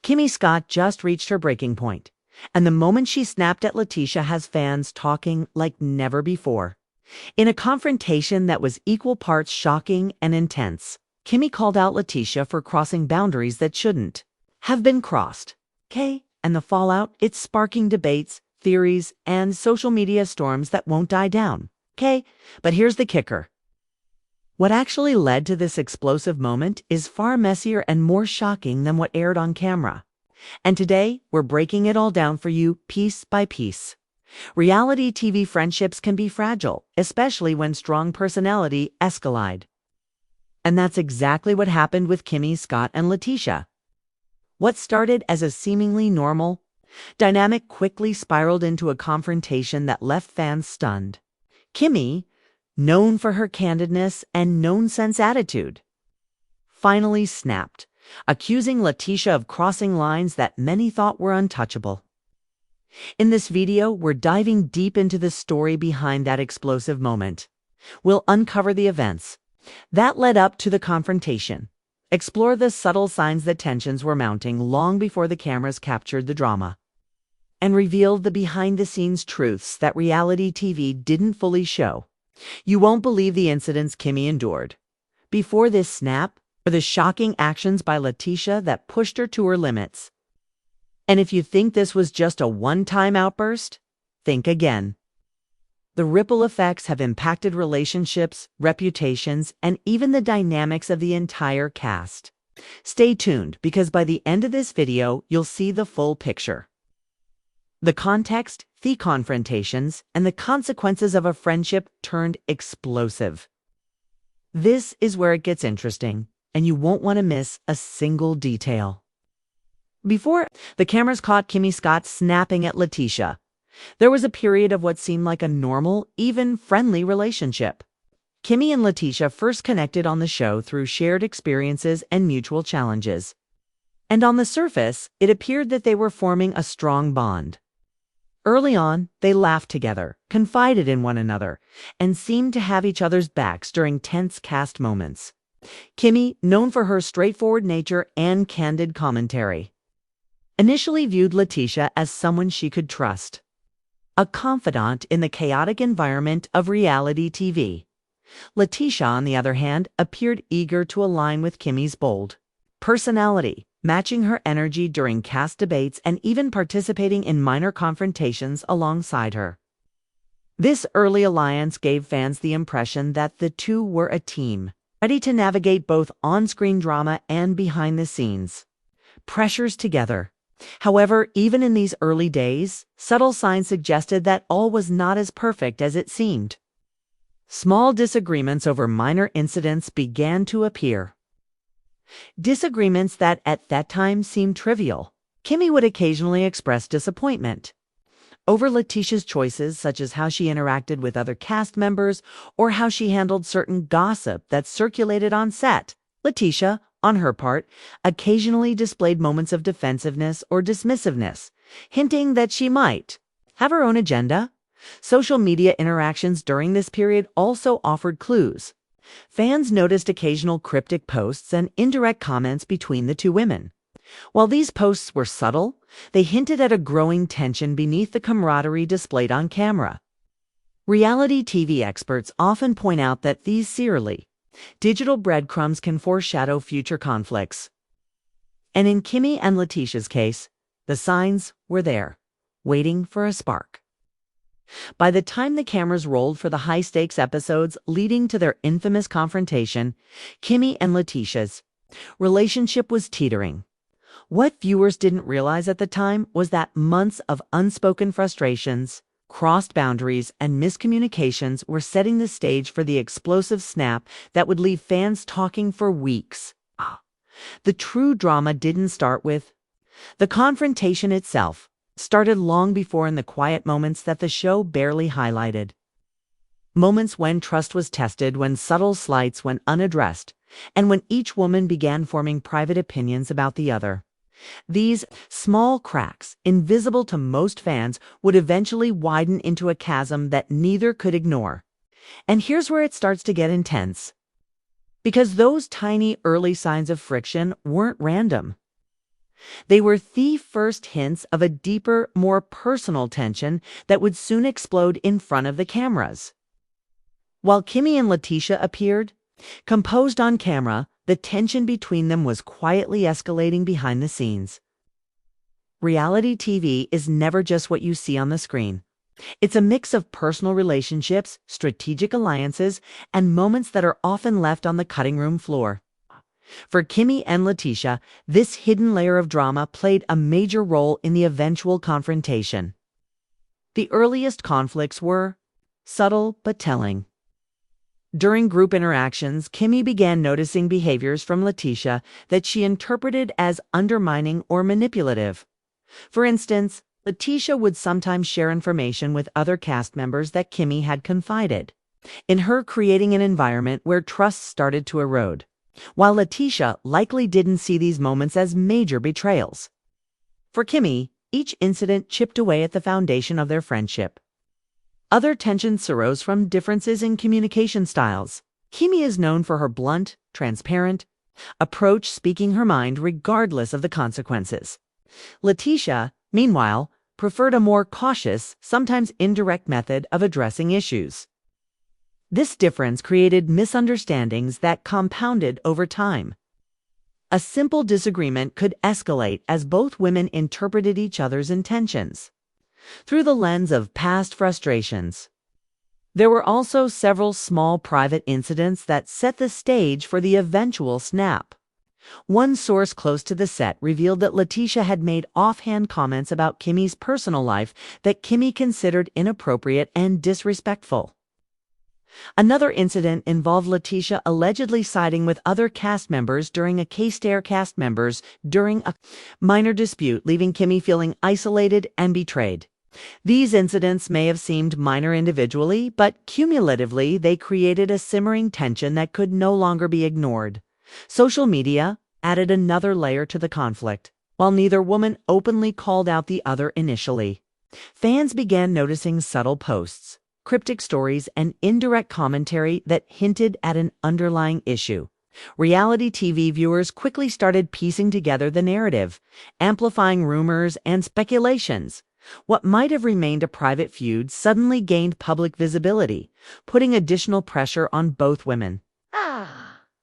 Kimmy Scott just reached her breaking point, and the moment she snapped at Letitia has fans talking like never before. In a confrontation that was equal parts shocking and intense, Kimmy called out Letitia for crossing boundaries that shouldn't have been crossed. And the fallout, it's sparking debates, theories, and social media storms that won't die down. But here's the kicker. What actually led to this explosive moment is far messier and more shocking than what aired on camera. And today, we're breaking it all down for you piece by piece. Reality TV friendships can be fragile, especially when strong personality escalade. And that's exactly what happened with Kimmy Scott and Letitia. What started as a seemingly normal dynamic quickly spiraled into a confrontation that left fans stunned. Kimmy, known for her candidness and no-nonsense attitude, finally snapped, accusing Letitia of crossing lines that many thought were untouchable. In this video, we're diving deep into the story behind that explosive moment. We'll uncover the events that led up to the confrontation, explore the subtle signs that tensions were mounting long before the cameras captured the drama, and reveal the behind-the-scenes truths that reality TV didn't fully show. You won't believe the incidents Kimmy endured before this snap, or the shocking actions by Letitia that pushed her to her limits. And if you think this was just a one-time outburst, think again. The ripple effects have impacted relationships, reputations, and even the dynamics of the entire cast. Stay tuned, because by the end of this video, you'll see the full picture. The context, the confrontations, and the consequences of a friendship turned explosive. This is where it gets interesting, and you won't want to miss a single detail. Before the cameras caught Kimmy Scott snapping at Letitia, there was a period of what seemed like a normal, even friendly relationship. Kimmy and Letitia first connected on the show through shared experiences and mutual challenges. And on the surface, it appeared that they were forming a strong bond. Early on, they laughed together, confided in one another, and seemed to have each other's backs during tense cast moments. Kimmy, known for her straightforward nature and candid commentary, initially viewed Letitia as someone she could trust, a confidant in the chaotic environment of reality TV. Letitia, on the other hand, appeared eager to align with Kimmy's bold personality, matching her energy during cast debates and even participating in minor confrontations alongside her. This early alliance gave fans the impression that the two were a team, ready to navigate both on-screen drama and behind-the-scenes pressures together. However, even in these early days, subtle signs suggested that all was not as perfect as it seemed. Small disagreements over minor incidents began to appear. Disagreements that at that time seemed trivial. Kimmy would occasionally express disappointment over Letitia's choices, such as how she interacted with other cast members or how she handled certain gossip that circulated on set. Letitia, on her part, occasionally displayed moments of defensiveness or dismissiveness, hinting that she might have her own agenda. Social media interactions during this period also offered clues. Fans noticed occasional cryptic posts and indirect comments between the two women. While these posts were subtle, they hinted at a growing tension beneath the camaraderie displayed on camera. Reality TV experts often point out that these digital breadcrumbs can foreshadow future conflicts. And in Kimmy and Letitia's case, the signs were there, waiting for a spark. By the time the cameras rolled for the high-stakes episodes leading to their infamous confrontation, Kimmy and Letitia's relationship was teetering. What viewers didn't realize at the time was that months of unspoken frustrations, crossed boundaries, and miscommunications were setting the stage for the explosive snap that would leave fans talking for weeks. The true drama didn't start with the confrontation itself. Started long before, in the quiet moments that the show barely highlighted. Moments when trust was tested, when subtle slights went unaddressed, and when each woman began forming private opinions about the other. These small cracks, invisible to most fans, would eventually widen into a chasm that neither could ignore. And here's where it starts to get intense. Because those tiny early signs of friction weren't random. They were the first hints of a deeper, more personal tension that would soon explode in front of the cameras. While Kimmy and Letitia appeared, composed on camera, the tension between them was quietly escalating behind the scenes. Reality TV is never just what you see on the screen. It's a mix of personal relationships, strategic alliances, and moments that are often left on the cutting room floor. For Kimmy and Letitia, this hidden layer of drama played a major role in the eventual confrontation. The earliest conflicts were subtle but telling. During group interactions, Kimmy began noticing behaviors from Letitia that she interpreted as undermining or manipulative. For instance, Letitia would sometimes share information with other cast members that Kimmy had confided, in her creating an environment where trust started to erode, while Letitia likely didn't see these moments as major betrayals. For Kimmy, each incident chipped away at the foundation of their friendship. Other tensions arose from differences in communication styles. Kimmy is known for her blunt, transparent approach, speaking her mind regardless of the consequences. Letitia, meanwhile, preferred a more cautious, sometimes indirect method of addressing issues. This difference created misunderstandings that compounded over time. A simple disagreement could escalate as both women interpreted each other's intentions through the lens of past frustrations. There were also several small private incidents that set the stage for the eventual snap. One source close to the set revealed that Letitia had made offhand comments about Kimmy's personal life that Kimmy considered inappropriate and disrespectful. Another incident involved Letitia allegedly siding with other cast members during a minor dispute, leaving Kimmy feeling isolated and betrayed. These incidents may have seemed minor individually, but cumulatively they created a simmering tension that could no longer be ignored. Social media added another layer to the conflict. While neither woman openly called out the other initially, fans began noticing subtle posts, cryptic stories, and indirect commentary that hinted at an underlying issue. Reality TV viewers quickly started piecing together the narrative, amplifying rumors and speculations. What might have remained a private feud suddenly gained public visibility, putting additional pressure on both women.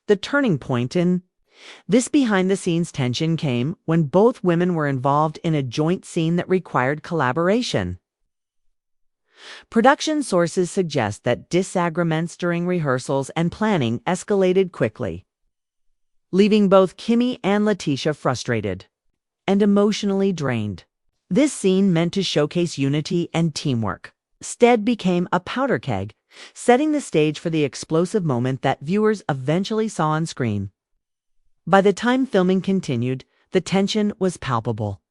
The turning point in this behind-the-scenes tension came when both women were involved in a joint scene that required collaboration. Production sources suggest that disagreements during rehearsals and planning escalated quickly, leaving both Kimmy and Letitia frustrated and emotionally drained. This scene, meant to showcase unity and teamwork, instead became a powder keg, setting the stage for the explosive moment that viewers eventually saw on screen. By the time filming continued, the tension was palpable.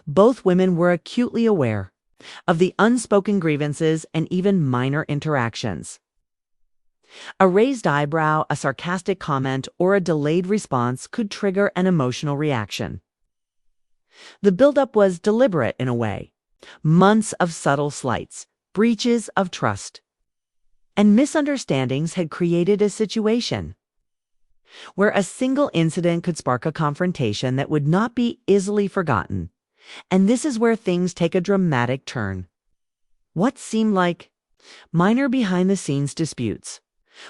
Both women were acutely aware of the unspoken grievances and even minor interactions. A raised eyebrow, a sarcastic comment, or a delayed response could trigger an emotional reaction. The buildup was deliberate in a way. Months of subtle slights, breaches of trust, and misunderstandings had created a situation where a single incident could spark a confrontation that would not be easily forgotten. And this is where things take a dramatic turn. What seemed like minor behind-the-scenes disputes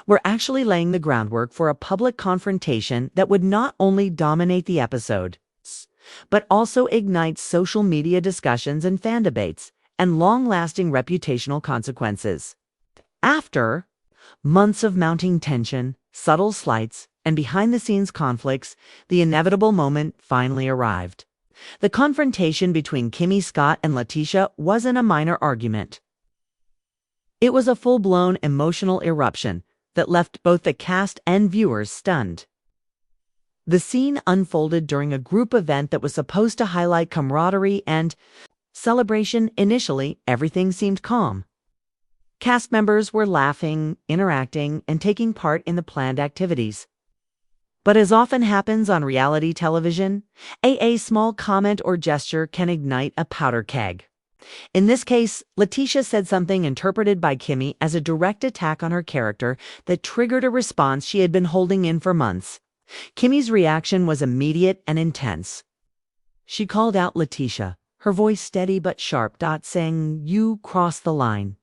were actually laying the groundwork for a public confrontation that would not only dominate the episode, but also ignite social media discussions and fan debates, and long-lasting reputational consequences. After months of mounting tension, subtle slights, and behind-the-scenes conflicts, the inevitable moment finally arrived. The confrontation between Kimmy Scott and Letitia wasn't a minor argument. It was a full-blown emotional eruption that left both the cast and viewers stunned. The scene unfolded during a group event that was supposed to highlight camaraderie and celebration. Initially, everything seemed calm. Cast members were laughing, interacting, and taking part in the planned activities. But as often happens on reality television, a small comment or gesture can ignite a powder keg. In this case, Letitia said something interpreted by Kimmy as a direct attack on her character that triggered a response she had been holding in for months. Kimmy's reaction was immediate and intense. She called out Letitia, her voice steady but sharp, saying, "You crossed the line."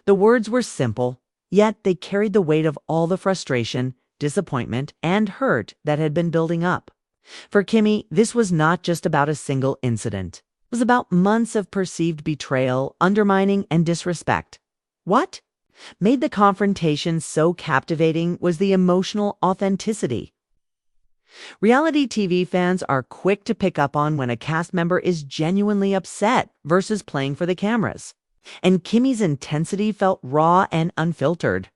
The words were simple, yet they carried the weight of all the frustration, disappointment, and hurt that had been building up. For Kimmy, this was not just about a single incident. It was about months of perceived betrayal, undermining, and disrespect. What made the confrontation so captivating was the emotional authenticity. Reality TV fans are quick to pick up on when a cast member is genuinely upset versus playing for the cameras. And Kimmy's intensity felt raw and unfiltered.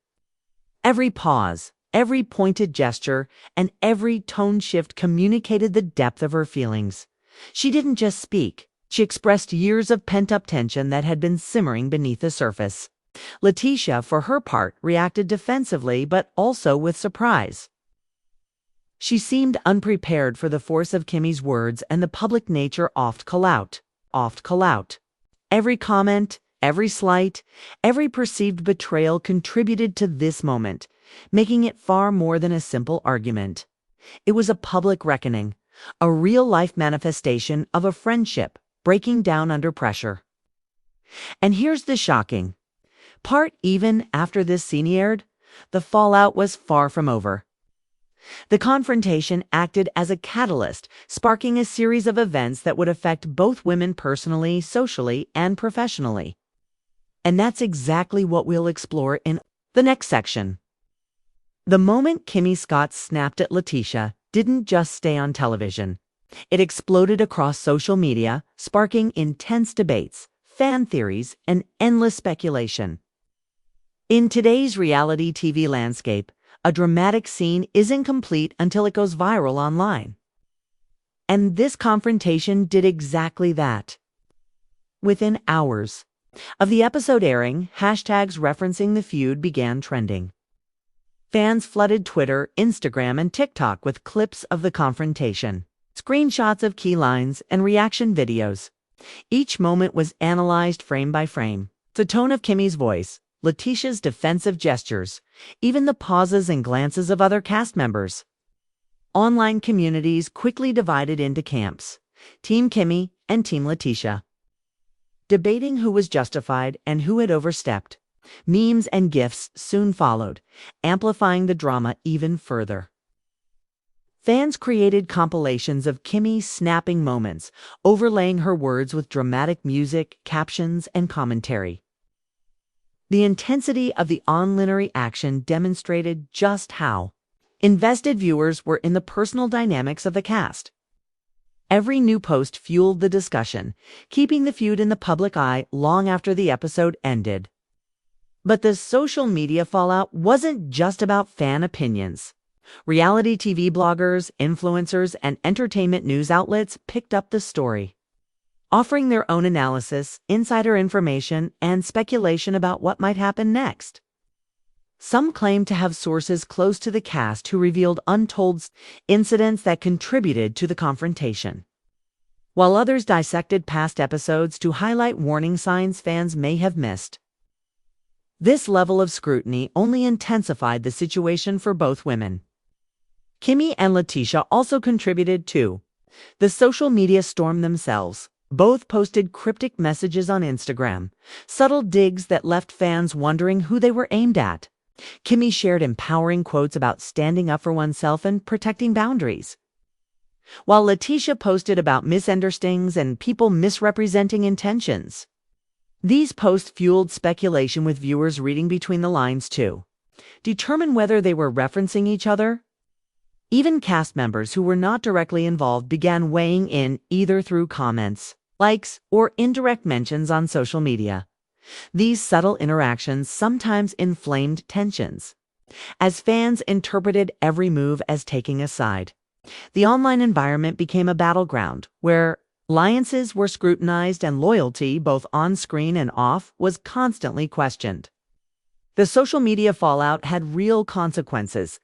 Every pause, every pointed gesture, and every tone shift communicated the depth of her feelings. She didn't just speak. She expressed years of pent-up tension that had been simmering beneath the surface. Letitia, for her part, reacted defensively but also with surprise. She seemed unprepared for the force of Kimmy's words and the public nature oft call out. Every comment, every slight, every perceived betrayal contributed to this moment, making it far more than a simple argument. It was a public reckoning, a real-life manifestation of a friendship breaking down under pressure. And here's the shocking part: even after this scene aired, the fallout was far from over. The confrontation acted as a catalyst, sparking a series of events that would affect both women personally, socially, and professionally. And that's exactly what we'll explore in the next section. The moment Kimmy Scott snapped at Letitia didn't just stay on television. It exploded across social media, sparking intense debates, fan theories, and endless speculation. In today's reality TV landscape, a dramatic scene isn't complete until it goes viral online. And this confrontation did exactly that. Within hours of the episode airing, hashtags referencing the feud began trending. Fans flooded Twitter, Instagram, and TikTok with clips of the confrontation, screenshots of key lines, and reaction videos. Each moment was analyzed frame by frame. The tone of Kimmy's voice, Letitia's defensive gestures, even the pauses and glances of other cast members. Online communities quickly divided into camps, Team Kimmy and Team Letitia, debating who was justified and who had overstepped. Memes and GIFs soon followed, amplifying the drama even further. Fans created compilations of Kimmy's snapping moments, overlaying her words with dramatic music, captions, and commentary. The intensity of the online reaction demonstrated just how invested viewers were in the personal dynamics of the cast. Every new post fueled the discussion, keeping the feud in the public eye long after the episode ended. But the social media fallout wasn't just about fan opinions. Reality TV bloggers, influencers, and entertainment news outlets picked up the story, offering their own analysis, insider information, and speculation about what might happen next. Some claimed to have sources close to the cast who revealed untold incidents that contributed to the confrontation, while others dissected past episodes to highlight warning signs fans may have missed. This level of scrutiny only intensified the situation for both women. Kimmy and Letitia also contributed to the social media storm themselves. Both posted cryptic messages on Instagram, subtle digs that left fans wondering who they were aimed at. Kimmy shared empowering quotes about standing up for oneself and protecting boundaries, while Letitia posted about misunderstandings and people misrepresenting intentions. These posts fueled speculation, with viewers reading between the lines to determine whether they were referencing each other. Even cast members who were not directly involved began weighing in, either through comments, likes, or indirect mentions on social media. These subtle interactions sometimes inflamed tensions, as fans interpreted every move as taking a side. The online environment became a battleground where alliances were scrutinized and loyalty, both on screen and off, was constantly questioned. The social media fallout had real consequences.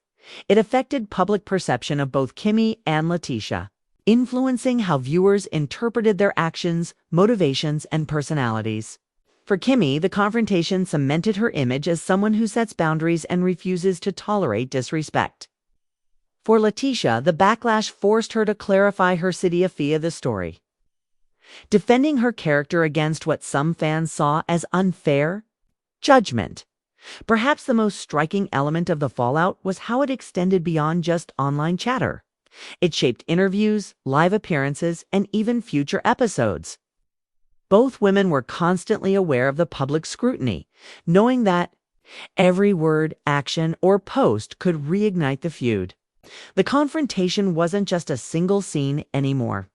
It affected public perception of both Kimmy and Letitia, influencing how viewers interpreted their actions, motivations, and personalities. For Kimmy, the confrontation cemented her image as someone who sets boundaries and refuses to tolerate disrespect. For Letitia, the backlash forced her to clarify her side of the story. defending her character against what some fans saw as unfair judgment. Perhaps the most striking element of the fallout was how it extended beyond just online chatter. It shaped interviews, live appearances, and even future episodes. Both women were constantly aware of the public scrutiny, knowing that every word, action, or post could reignite the feud. The confrontation wasn't just a single scene anymore.